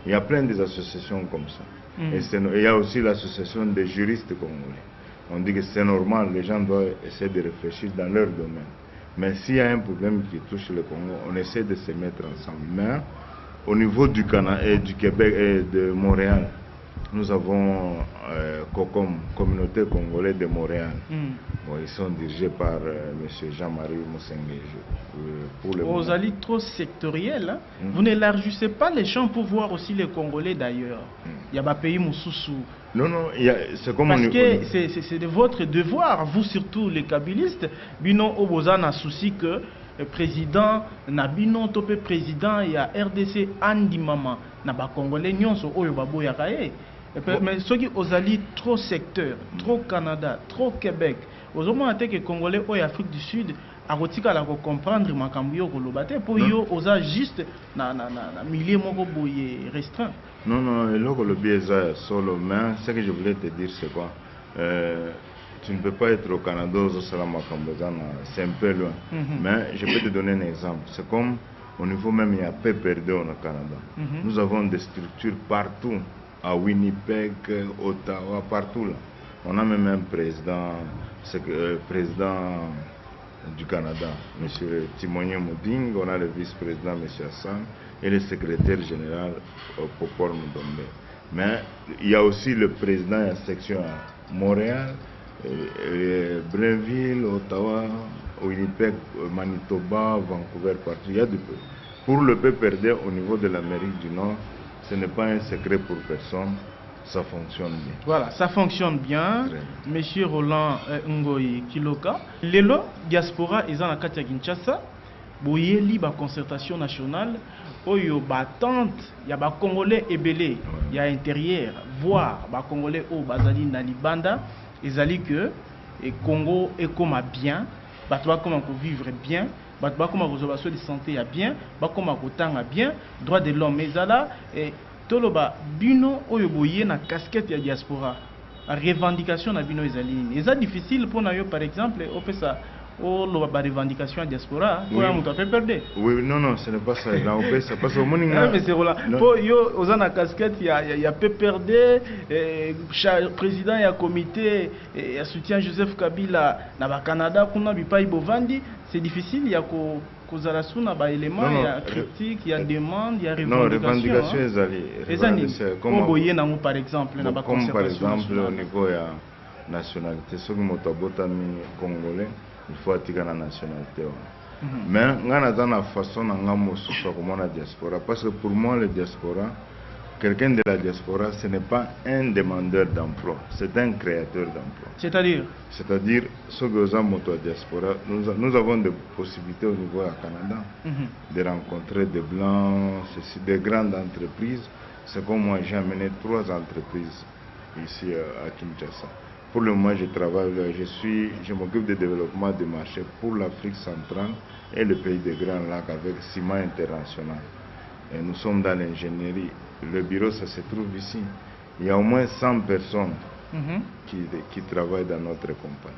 Il y a plein d'associations comme ça. Et il y a aussi l'association des juristes congolais. On dit que c'est normal, les gens doivent essayer de réfléchir dans leur domaine. Mais s'il y a un problème qui touche le Congo, on essaie de se mettre ensemble. Mais au niveau du Canada et du Québec et de Montréal, nous avons COCOM, Communauté Congolaise de Montréal. Bon, ils sont dirigés par M. Jean-Marie Moussengé. Vous allez trop sectoriel. Hein? Vous n'élargissez pas les champs pour voir aussi les Congolais d'ailleurs. Il y a des pays Moussoussou. Non, c'est comme parce que c'est de votre devoir, vous surtout les kabylistes, bino oboza na souci que le président Nabino topé président il y a RDC Andi Mama na ba Congolais nyonso oyo baboya kae. Mais ceux qui osali trop secteur, trop Canada, trop Québec, aux hommes que Congolais ou Afrique du Sud, à rotika la comprendre makambio kolobate pour yo osa juste na milieu moko boye restreint. Non, le biais solo, mais ce que je voulais te dire c'est quoi? Tu ne peux pas être au Canada au Salamakambozana, c'est un peu loin. Mais je peux te donner un exemple. C'est comme au niveau même il y a PPRD au Canada. Nous avons des structures partout. À Winnipeg, Ottawa, partout là. On a même un président du Canada, M. Timonye Mouding, on a le vice-président M. Hassan et le secrétaire général Popor Moudombe. Mais il y a aussi le président de la section à Montréal, Blainville, Ottawa, Winnipeg, Manitoba, Vancouver, partout. Il y a pour le PPRD au niveau de l'Amérique du Nord, ce n'est pas un secret pour personne, ça fonctionne bien. Voilà, ça fonctionne bien. Monsieur Roland Ngoyi Kiloka, lelo diaspora est dans la Katia Kinshasa, boyeli ba concertation nationale, oyo ba tante, il y a ba Congolais ébélé, il y a intérieur, voir ba Congolais au bazali na libanda, ezali que et Congo est comme bien, ba toi comment vivre bien. Comment réservation de santé à bien, comment autant à bien, droit de l'homme ezala et toloba bino oyoboye na casquette ya diaspora. La revendication na bino ezali. C'est difficile pour nous par exemple au fait ça au la revendication à diaspora pour un peu perdre. Oui, non, ce n'est pas ça. Là, ça passe au morning. Mais c'est voilà. Pour yo aux na casquette il y a PPRD président et comité et soutien Joseph Kabila na ba Canada kuna bipai bovandi. C'est difficile, il y a des éléments, il y a critique, il y a demande, il y a revendication. Comme par exemple, par exemple au niveau de la nationalité, ceux qui sont congolais, il faut attirer la nationalité. Mais on a une façon de la diaspora. Parce que pour moi, la diaspora, quelqu'un de la diaspora, ce n'est pas un demandeur d'emploi, c'est un créateur d'emploi. C'est-à-dire, ceux qui sont la diaspora, nous avons des possibilités au niveau du Canada de rencontrer des blancs, des grandes entreprises. C'est comme moi, j'ai amené 3 entreprises ici à Kinshasa. Pour le moment, je travaille, je m'occupe du développement des marchés pour l'Afrique centrale et le pays des Grands Lacs avec Ciment International. Et nous sommes dans l'ingénierie. Le bureau, ça se trouve ici. Il y a au moins 100 personnes qui travaillent dans notre compagnie.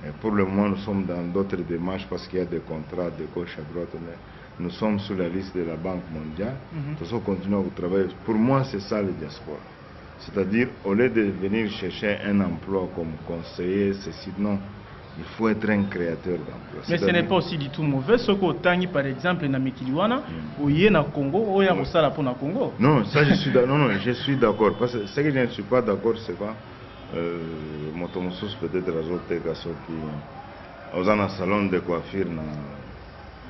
Et pour le moment, nous sommes dans d'autres démarches parce qu'il y a des contrats de gauche à droite. Mais nous sommes sur la liste de la Banque mondiale. Nous continuons à travailler. Pour moi, c'est ça le diaspora. C'est-à-dire, au lieu de venir chercher un emploi comme conseiller, ceci, non. Il faut être un créateur d'emploi. Mais ce n'est pas aussi du tout mauvais. Ce qu'on tani par exemple dans Mikiliwana, ou y na Congo, ou y a Moussala pour na Congo. Non, ça je suis d'accord. Parce que ce que je ne suis pas d'accord, c'est quoi Motomoussous peut-être azote kaso qui aux un salon de coiffure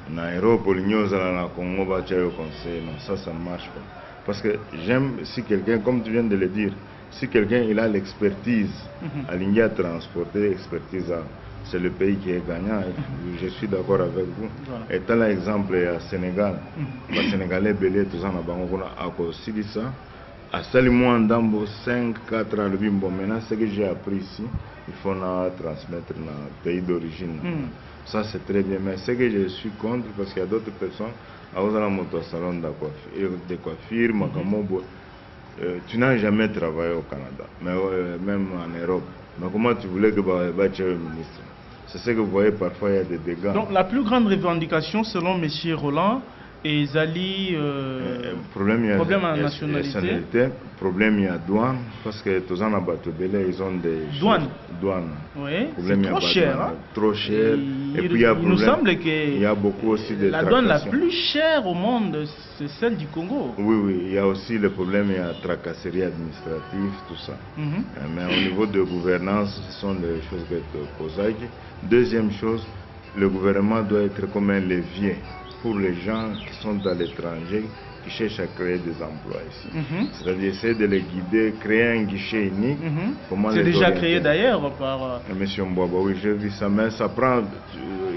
na aéroport na Congo ba chayo conseil. Non, ça ne marche pas. Parce que j'aime si quelqu'un, comme tu viens de le dire, si quelqu'un il a l'expertise à ligne à transporter, expertise à c'est le pays qui est gagnant. Je suis d'accord avec vous. Voilà. Et tel exemple au Sénégal, le Sénégalais belé tout ça à cause de ça. À Salimouan Dambo 5-4 ans le bimbo. Maintenant ce que j'ai appris ici, il faut transmettre dans le pays d'origine. Ça c'est très bien. Mais ce que je suis contre parce qu'il y a d'autres personnes à un salon de coiffure, tu n'as jamais travaillé au Canada, mais même en Europe. Mais comment tu voulais que tu sois ministre? C'est ce que vous voyez parfois, il y a des dégâts. Donc la plus grande revendication selon M. Roland, Et Zali, problème en nationalité. Problème il y a douane, parce que tous en Abatobele, ils ont des douane. Oui, c'est trop cher. Hein? Trop cher. Et puis il nous semble que il y a beaucoup aussi de la douane la plus chère au monde, c'est celle du Congo. Oui, il y a aussi le problème, il y a tracasserie administrative, tout ça. Mais au niveau de gouvernance, ce sont des choses que tu poses. Deuxième chose, le gouvernement doit être comme un levier pour les gens qui sont à l'étranger, qui cherchent à créer des emplois ici. C'est-à-dire essayer de les guider, créer un guichet unique. C'est déjà créé d'ailleurs par... Monsieur Mbouaba, oui, j'ai vu ça, mais ça prend...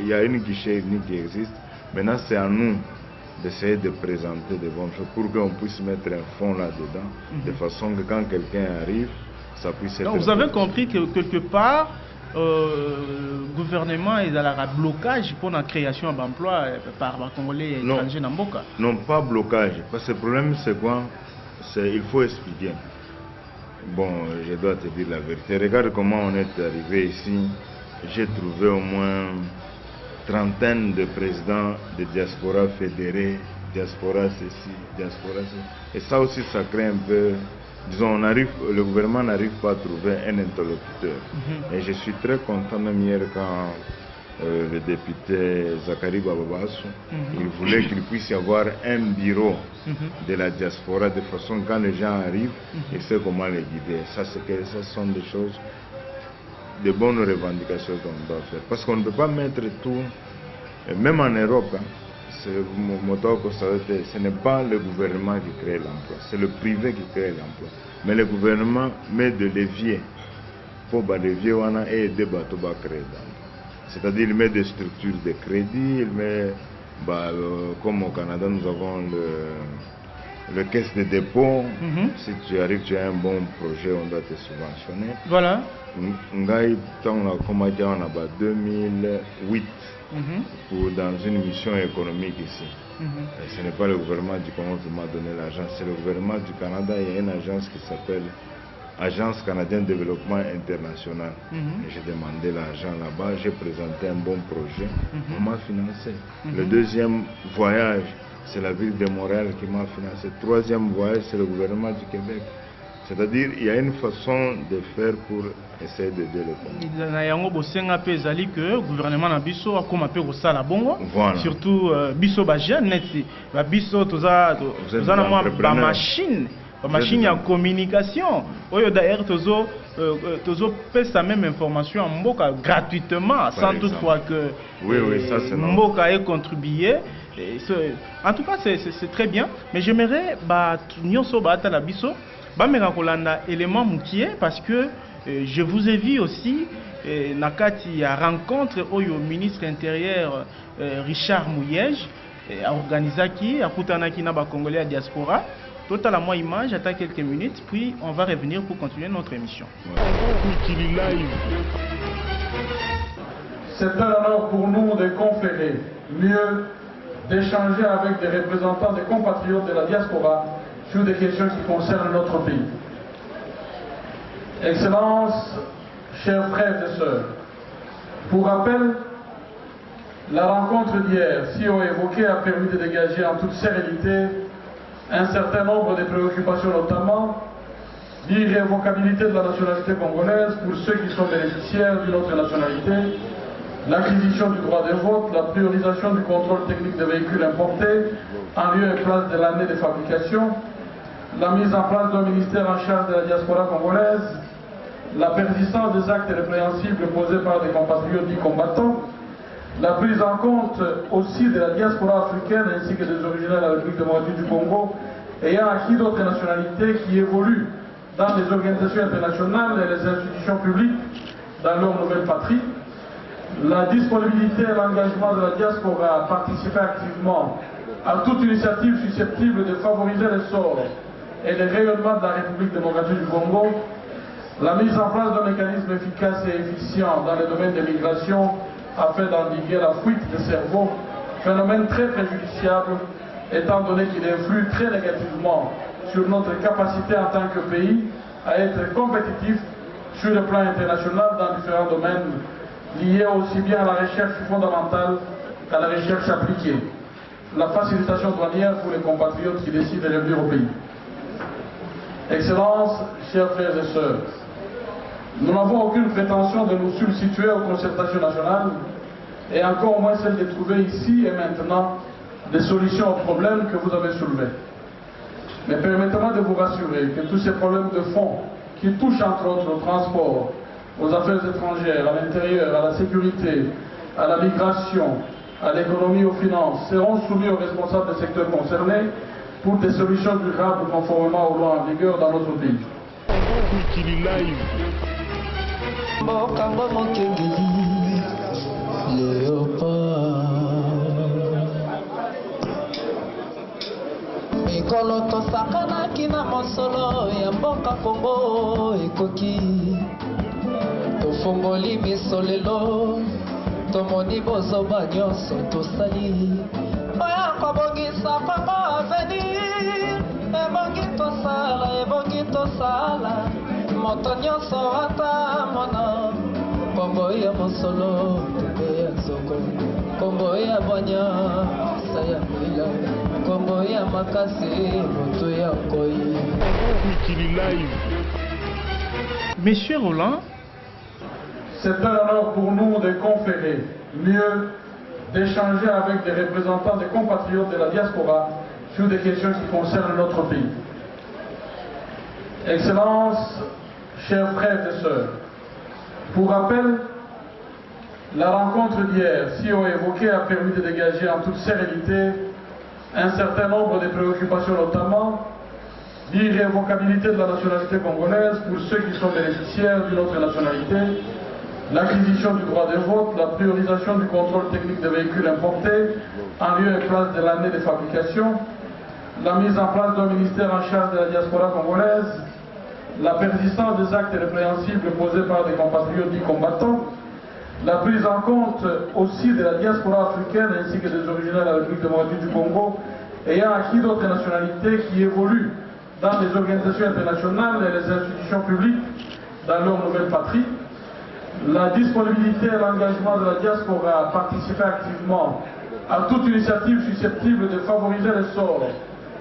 Il y a une guichet unique qui existe. Maintenant, c'est à nous d'essayer de présenter des bonnes choses pour qu'on puisse mettre un fond là-dedans, de façon que quand quelqu'un arrive, ça puisse être... Donc vous avez compris que quelque part, gouvernement est dans le blocage pour la création d'emplois par les Congolais étrangers dans Mboka. Non, pas blocage. Parce que le problème, c'est quoi? Il faut expliquer. Bon, je dois te dire la vérité. Regarde comment on est arrivé ici. J'ai trouvé au moins trentaine de présidents de diaspora fédérés, diaspora ceci, diaspora ceci. Et ça aussi, ça crée un peu... Disons, le gouvernement n'arrive pas à trouver un interlocuteur. Et je suis très content même hier quand le député Zakari Bababassou, il voulait qu'il puisse y avoir un bureau de la diaspora, de façon quand les gens arrivent, il sait comment les guider. Ça, ce sont des choses, de bonnes revendications qu'on doit faire. Parce qu'on ne peut pas mettre tout, même en Europe, ce n'est pas le gouvernement qui crée l'emploi, c'est le privé qui crée l'emploi. Mais le gouvernement met de leviers pour levier et aider à créer l'emploi. C'est-à-dire il met des structures de crédit, il met, comme au Canada nous avons le caisse de dépôt. Si tu arrives, tu as un bon projet, on doit te subventionner. Voilà. On a commencé en 2008. Dans une mission économique ici. Ce n'est pas le gouvernement du Congo qui m'a donné l'argent, c'est le gouvernement du Canada. Il y a une agence qui s'appelle Agence canadienne de développement international. Et j'ai demandé l'argent là-bas, j'ai présenté un bon projet, on m'a financé. Le deuxième voyage, c'est la ville de Montréal qui m'a financé. Le troisième voyage, c'est le gouvernement du Québec. C'est-à-dire il y a une façon de faire pour essayer d'aider le Congo. Le gouvernement a biso a comme appelé ça la bongo. Surtout biso ba jeune ba biso toza na machine ya communication. Oyo d'ailleurs tozo pèse la même information en Mboka gratuitement sans toutefois que Mboka ait contribué. En tout cas c'est très bien, mais j'aimerais nyonso ba ta la biso Kolanda élément moutier parce que je vous ai vu aussi nakati à rencontre au ministre intérieur Richard Mouyej a organisé a kutanaki na ba Congolais à diaspora. Total à moi image attends quelques minutes puis on va revenir pour continuer notre émission. C'est un honneur pour nous de conférer, mieux d'échanger avec des représentants des compatriotes de la diaspora sur des questions qui concernent notre pays. Excellences, chers frères et sœurs, pour rappel, la rencontre d'hier, si on évoqué, a permis de dégager en toute sérénité un certain nombre de préoccupations, notamment l'irrévocabilité de la nationalité congolaise pour ceux qui sont bénéficiaires d'une autre nationalité, l'acquisition du droit de vote, la priorisation du contrôle technique des véhicules importés en lieu et place de l'année de fabrication, la mise en place d'un ministère en charge de la diaspora congolaise, la persistance des actes répréhensibles posés par des compatriotes dits combattants, la prise en compte aussi de la diaspora africaine ainsi que des originaires de la République démocratique du Congo ayant acquis d'autres nationalités qui évoluent dans les organisations internationales et les institutions publiques dans leur nouvelle patrie, la disponibilité et l'engagement de la diaspora à participer activement à toute initiative susceptible de favoriser l'essor et le rayonnement de la République démocratique du Congo, la mise en place d'un mécanisme efficace et efficient dans le domaine des migrations afin d'endiguer la fuite des cerveaux, phénomène très préjudiciable étant donné qu'il influe très négativement sur notre capacité en tant que pays à être compétitif sur le plan international dans différents domaines liés aussi bien à la recherche fondamentale qu'à la recherche appliquée. la facilitation douanière pour les compatriotes qui décident de revenir au pays. Excellences, chers frères et sœurs, nous n'avons aucune prétention de nous substituer aux concertations nationales et encore moins celle de trouver ici et maintenant des solutions aux problèmes que vous avez soulevés. Mais permettez-moi de vous rassurer que tous ces problèmes de fond qui touchent entre autres au transport, aux affaires étrangères, à l'intérieur, à la sécurité, à la migration, à l'économie, aux finances, seront soumis aux responsables des secteurs concernés pour des solutions durables conformément aux lois en vigueur dans notre pays. Mikolo tosakanaki na mosolo ya mboka Kongo ekoki tofongoli miso lelo tomoni bozoba nyonso tosali oya kobongisa Kongo avenir ebongi tosala moto nyonso atamona Kongo ya mosolo Kongo ya nzoko Kongo ya banya saya mila Kongo ya makasi moto ya koi. Monsieur Roland, c'est un honneur pour nous de conférer, mieux d'échanger avec des représentants des compatriotes de la diaspora sur des questions qui concernent notre pays. Excellences, chers frères et sœurs, pour rappel, la rencontre d'hier, si on évoqué, a permis de dégager en toute sérénité un certain nombre de préoccupations, notamment l'irrévocabilité de la nationalité congolaise pour ceux qui sont bénéficiaires d'une autre nationalité, l'acquisition du droit de vote, la priorisation du contrôle technique des véhicules importés en lieu et place de l'année de fabrication, la mise en place d'un ministère en charge de la diaspora congolaise, la persistance des actes répréhensibles posés par des compatriotes dits combattants, la prise en compte aussi de la diaspora africaine ainsi que des originaires de la République démocratique du Congo ayant acquis d'autres nationalités qui évoluent dans les organisations internationales et les institutions publiques dans leur nouvelle patrie, la disponibilité et l'engagement de la diaspora à participer activement à toute initiative susceptible de favoriser l'essor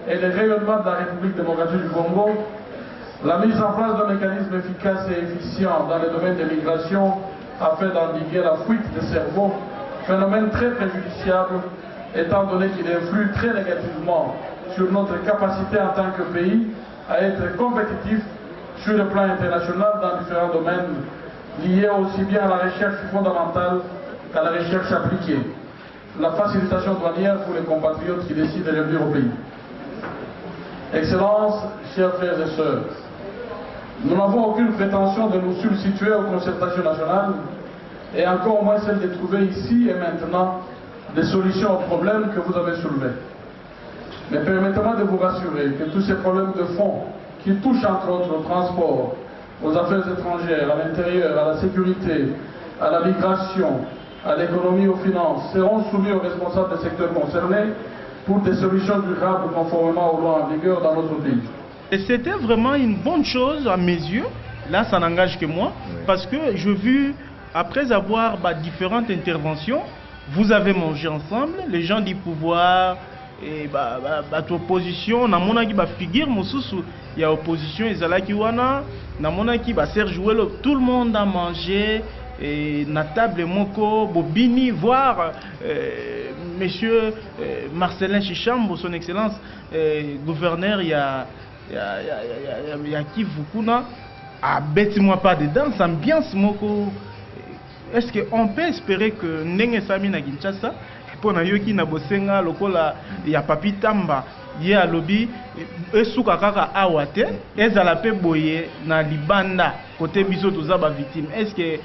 et le rayonnement de la République démocratique du Congo, la mise en place d'un mécanisme efficace et efficient dans le domaine des migrations afin d'endiguer la fuite des cerveaux, phénomène très préjudiciable étant donné qu'il influe très négativement sur notre capacité en tant que pays à être compétitif sur le plan international dans différents domaines liés aussi bien à la recherche fondamentale qu'à la recherche appliquée. La facilitation douanière pour les compatriotes qui décident de revenir au pays. Excellences, chers frères et sœurs, nous n'avons aucune prétention de nous substituer aux concertations nationales et encore moins celle de trouver ici et maintenant des solutions aux problèmes que vous avez soulevés. Mais permettez-moi de vous rassurer que tous ces problèmes de fond qui touchent entre autres au transport, aux affaires étrangères, à l'intérieur, à la sécurité, à la migration, à l'économie, aux finances, seront soumis aux responsables des secteurs concernés pour des solutions durables conformément aux lois en vigueur dans notre pays. Et c'était vraiment une bonne chose à mes yeux, là ça n'engage que moi, parce que j'ai vu, après avoir différentes interventions, vous avez mangé ensemble, les gens du pouvoir, et opposition, na monaki figure mosusu, il y a opposition, ezalaki wana, na monaki Serge Ouelo, tout le monde a mangé, et na table moko, bobini, voire monsieur Marcelin Chichambo, son excellence, gouverneur, il y a qui Fukuna, a bête-moi pas dedans, ça ambiance moko. Est-ce qu'on peut espérer que Nenge Sami na Kinshasa, pour na yoki na bosenga lokola ya papi tamba ye alobi esuka kaka awate ezala pe boye na libanda côté biso toza ba victime. Est-ce que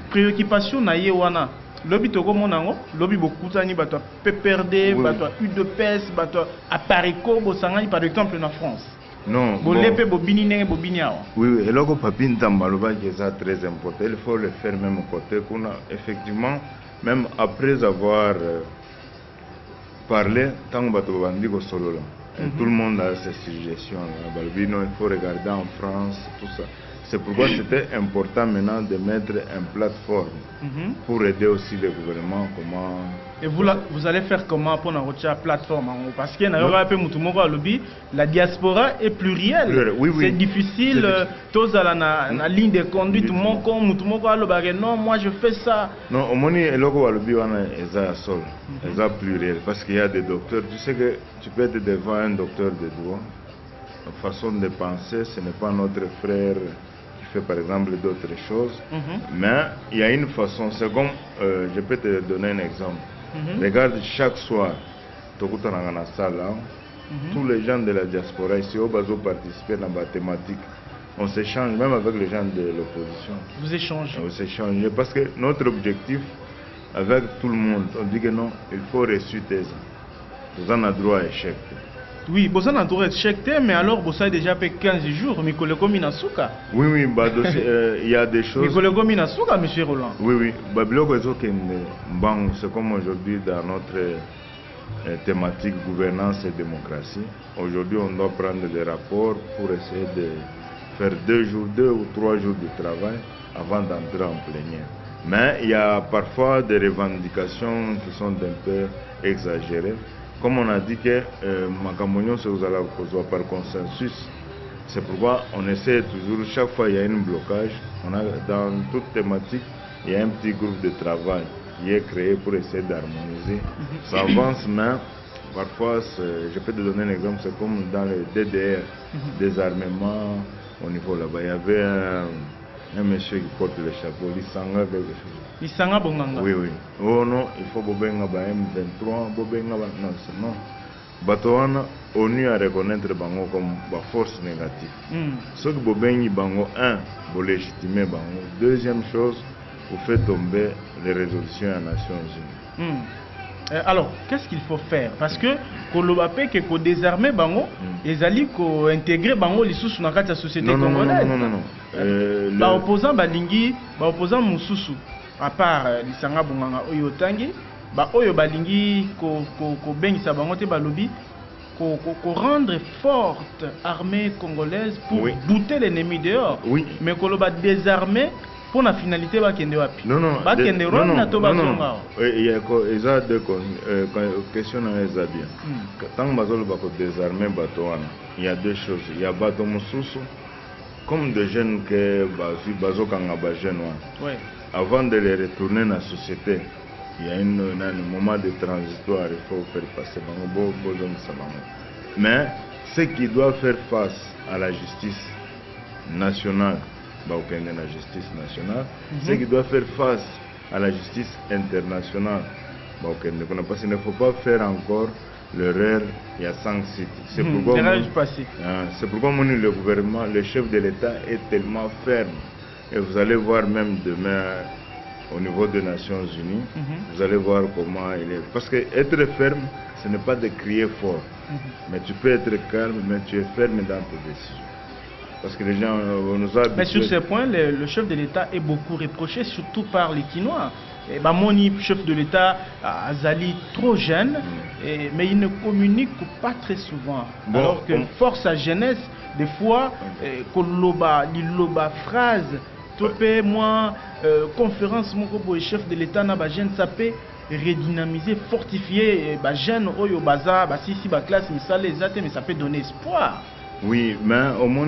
préoccupation na ye wana lobi toko monango lobi bokutani bato PPRD bato UDPS bato apariko bosangani par exemple na France? Non. Bon. Oui, et là, papi Ntambaloba qui est très important, il faut le faire même côté qu'on a effectivement, même après avoir parlé, tant que tout le monde a ces suggestions. Il faut regarder en France, tout ça. C'est pourquoi c'était important maintenant de mettre une plateforme pour aider aussi le gouvernement. Comment... Et vous allez faire comment pour la plateforme? Parce qu'il y a la diaspora est plurielle. Oui, oui. C'est difficile. Tous à la ligne de conduite, non, moi je fais ça. Non, au moins, il y a pluriel. Parce qu'il y a des docteurs. Tu sais que tu peux être devant un docteur de droit. La façon de penser, ce n'est pas notre frère qui fait par exemple d'autres choses. Mais il y a une façon. C'est comme, je peux te donner un exemple. Regarde, chaque soir, tous les gens de la diaspora ici au Bazo participent dans la thématique. On s'échange même avec les gens de l'opposition. Vous échangez? On s'échange parce que notre objectif avec tout le monde, on dit que non, il faut reçu tes ans. Vous en avez droit à échec. Oui, vous en avez droit à échec, mais alors vous avez déjà fait 15 jours, Mikoleko Minasuka. Oui, oui, il y a des choses. Mikoleko Minasuka, M. Roland. Oui, oui. C'est comme aujourd'hui dans notre thématique gouvernance et démocratie. Aujourd'hui, on doit prendre des rapports pour essayer de faire 2 ou 3 jours de travail avant d'entrer en plénière. Mais il y a parfois des revendications qui sont un peu exagérées. Comme on a dit que Makamonio se vous par consensus, c'est pourquoi on essaie toujours, chaque fois il y a un blocage, dans toute thématique, il y a un petit groupe de travail qui est créé pour essayer d'harmoniser. Ça avance, mais parfois, je peux te donner un exemple, c'est comme dans le DDR, désarmement au niveau là-bas. Il y avait un monsieur qui porte le chapeau, Lisanga quelque chose. Lisanga Bonganga. Oui, oui. Oh non, il faut Bobenga M23, Bobenga non, c'est non. Batoana, ONU a reconnaître Bango comme force négative. Ce que Bobengi Bango, vous légitimez Bango. Deuxième chose, vous faites tomber les résolutions des Nations Unies. Alors, qu'est-ce qu'il faut faire? Parce que Kolobapé que ko désarmer Bango, ils allaient ko intégrer Bango l'issous dans la société congolaise. Non. Ba opposant Balingi, ba opposant Moussousou, à part Lisanga Bonganga Oyo Tangi, ba Oyo Balingi ko bengisa Bango te balobi, ko rendre forte armée congolaise pour bouter l'ennemi dehors. Oui. Mais Koloba désarmer. Pour la finalité, non. Il y a deux questions à bien. Tant que désarmer il y a deux choses. Il y a Bato Moussousou, comme des jeunes que Bazo Kangaba jeunes. Avant de les retourner dans la société, il y a un moment de transitoire, il faut faire passer. Mais ceux qui doivent faire face à la justice nationale, la justice nationale, ceux qui doivent faire face à la justice internationale, parce qu'il ne faut pas faire encore l'erreur il y a 5 sites. C'est pourquoi le gouvernement, le chef de l'État est tellement ferme. Et vous allez voir même demain au niveau des Nations Unies, vous allez voir comment il est. Parce que être ferme, ce n'est pas de crier fort, mais tu peux être calme, mais tu es ferme dans tes décisions. Parce que les gens nous ont. Mais sur ce point, le chef de l'État est beaucoup reproché, surtout par les Quinois. Moni, chef de l'État, Azali, trop jeune, mais il ne communique pas très souvent. Bon, alors que force sa jeunesse, des fois, l'iloba phrase, topé, moi, conférence, mon chef de l'État, ça peut redynamiser, fortifier, jeune, oyo, baza, si classe, mais ça peut donner espoir. Oui, mais au moins,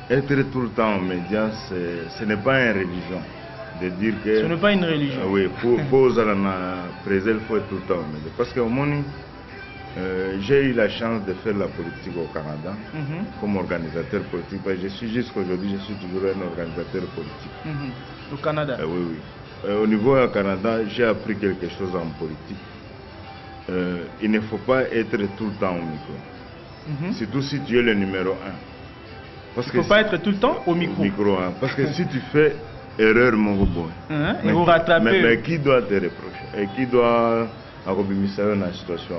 être tout le temps en médias, ce n'est pas une religion. De dire que, ce n'est pas une religion. Oui, pour préserver, il faut être tout le temps en médias. Parce qu'au moins, j'ai eu la chance de faire la politique au Canada comme organisateur politique. Je suis jusqu'aujourd'hui, je suis toujours un organisateur politique. Au Canada? Oui, oui. Au niveau du Canada, j'ai appris quelque chose en politique. Il ne faut pas être tout le temps au micro. Surtout si tu es le numéro 1. Parce il ne faut pas être tout le temps au micro. Parce que si tu fais erreur, mon robot, et vous rattrapez. Mais qui doit te reprocher? Et qui doit accompagner dans la situation?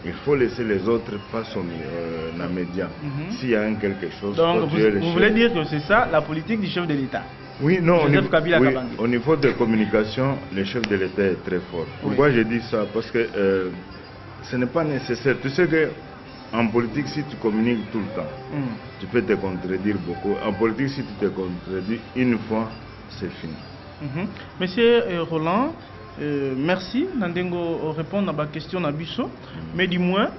Il faut laisser les autres passer dans les médias. S'il y a quelque chose. Donc vous voulez dire que c'est ça la politique du chef de l'État? Oui, non, au niveau de communication, le chef de l'État est très fort. Pourquoi je dis ça? Parce que ce n'est pas nécessaire. Tu sais que En politique, si tu communiques tout le temps, tu peux te contredire beaucoup. En politique, si tu te contredis une fois, c'est fini. Monsieur Roland, merci. Nandengo répondre à ma question Nabiso. Mais du moins,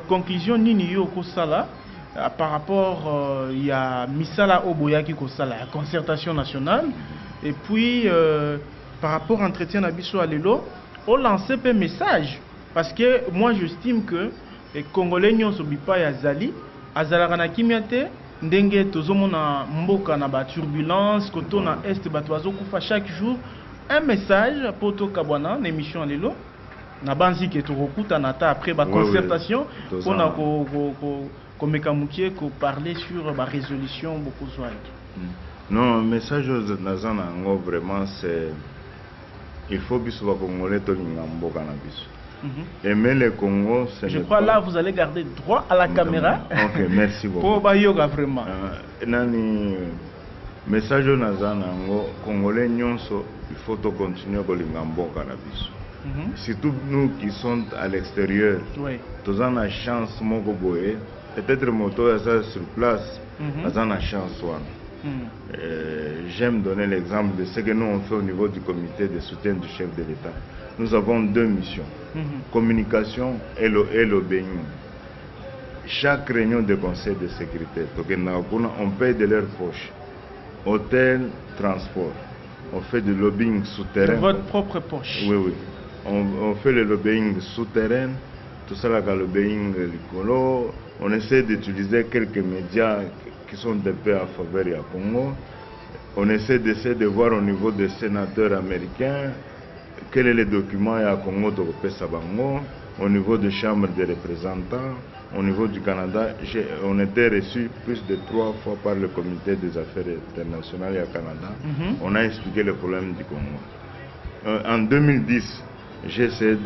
conclusion Nini Yoko Sala par rapport il y a Misala Oboyaki Kosala, la concertation nationale. Et puis, par rapport à l'entretien Nabiso Alelo, on lance un message. Parce que moi, j'estime que les Congolais n'ont pas Yazali, Azalakana Kimiate, Ndenge Tozomona Mboka na ba turbulence, Koto na Est Batwazo Kufa chaque jour, un message pour Tokabwana, l'émission Alelo, na banzi ke Torokuta Nata après la concertation, pour na ko parler sur la résolution beaucoup soin. Non, le message aux Nazana vraiment c'est il faut que les Congolais soient Mboka na biso. Aimer le Congo, c'est je crois là vous allez garder droit à la caméra. Ok, merci beaucoup. Pour Bayoga vraiment. Nani message aux Nazana Congolais nyonso, il faut continuer à Mboka na biso. Surtout nous qui sommes à l'extérieur. Oui. Tous on a chance moko boye. Peut-être moto est sur place. Tous on a chance j'aime donner l'exemple de ce que nous on fait au niveau du comité de soutien du chef de l'État. Nous avons deux missions, communication et l'obéissance. Chaque réunion de conseil de sécurité, on paye de leur poche, hôtel, transport. On fait du lobbying souterrain. De votre propre poche. Oui, oui. On fait le lobbying souterrain, tout ça là, le lobbying rigolo. On essaie d'utiliser quelques médias qui sont un peu à faveur du Congo. On essaie de voir au niveau des sénateurs américains quel est le document à Congo de Sabango, au niveau des chambres des représentants, au niveau du Canada. On était reçu plus de 3 fois par le comité des affaires internationales au Canada. On a expliqué le problème du Congo. En 2010, j'ai essayé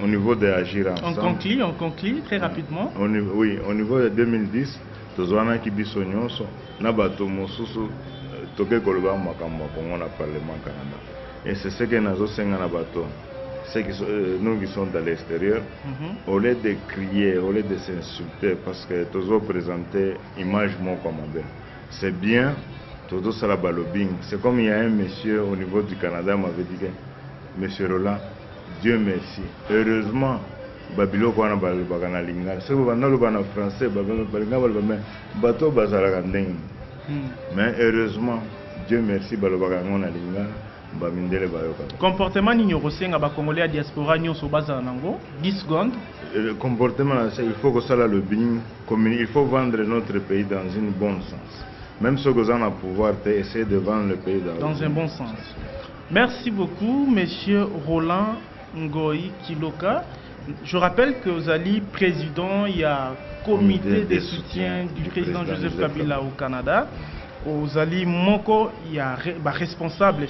au niveau d'agir ensemble. On conclut très rapidement. Oui, au niveau de 2010, tozwana kibiso nyonso na bato mosusu toke koloba makambo Congo na parlement Canada. Et c'est ce que nazo senga na bato. Ceux qui sont nous qui sont dans l'extérieur, au lieu de crier, au lieu de s'insulter parce que tozo présenter image mon comme belle. C'est bien tozo sala balobing. C'est comme il y a un monsieur au niveau du Canada m'avait dit que monsieur Roland, Dieu merci. Heureusement Babilo kwa na balobaka na lingala. C'est que bana loba na français balinga baloba mais bato bazalaka ndenge. Mais heureusement Dieu merci balobaka na lingala bamindele bayoka. Comportement ni nyorosenga ba Congolais à diaspora nyonso bazala nango 10 secondes. Le comportement il faut que ça là le bien il faut vendre notre pays dans une bonne sens. Même ceux qui ont le pouvoir essayer de vendre le pays dans un bon sens. Merci beaucoup monsieur Roland Ngoyi Kiloka. Je rappelle que vous allez président, il y a comité de soutien du président Joseph Kabila au Canada. Vous allez Moko, il y a responsable,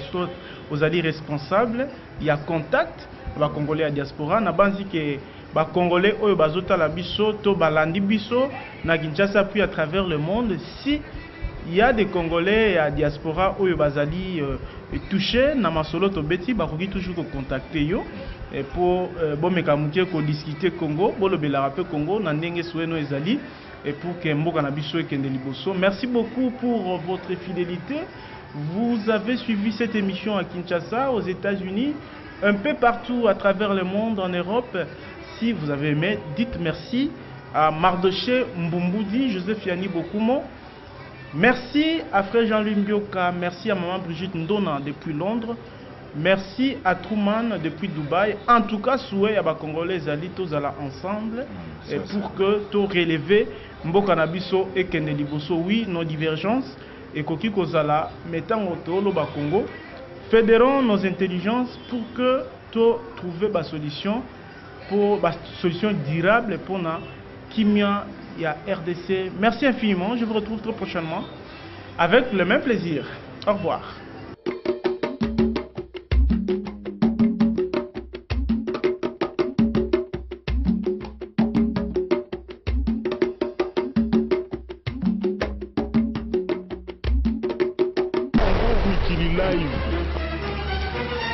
vous allez responsable, il y a contact, les Congolais à diaspora. Na banzi que les Congolais oyo bazota la biso, to balandi biso, na Kinshasa puis à travers le monde. Si il y a des Congolais à diaspora oyo bazali touché, na masolo to beti, bakoki toujours contacter yo. Et pour bomekamuke ko discuter Congo, bolo belarape Congo, na ndenge soueno ezali. Et pour que Mboka na biso ekende liboso. Merci beaucoup pour votre fidélité. Vous avez suivi cette émission à Kinshasa, aux États-Unis, un peu partout à travers le monde, en Europe. Si vous avez aimé, dites merci à Mardoché Mbumboudi, Joseph Yani Bokumo. Merci à frère Jean-Louis Mbioka. Merci à maman Brigitte Ndona depuis Londres. Merci à Truman depuis Dubaï. En tout cas, souhait à Congolais Ali tous alla ensemble et pour que tout relever Mboka na biso et Kende Liboso, oui, nos divergences et Koki Kozala mettant au Tolo Congo, fédérons nos intelligences pour que tout trouver la solution pour solution durable pour na Kimia et à RDC. Merci infiniment. Je vous retrouve très prochainement avec le même plaisir. Au revoir.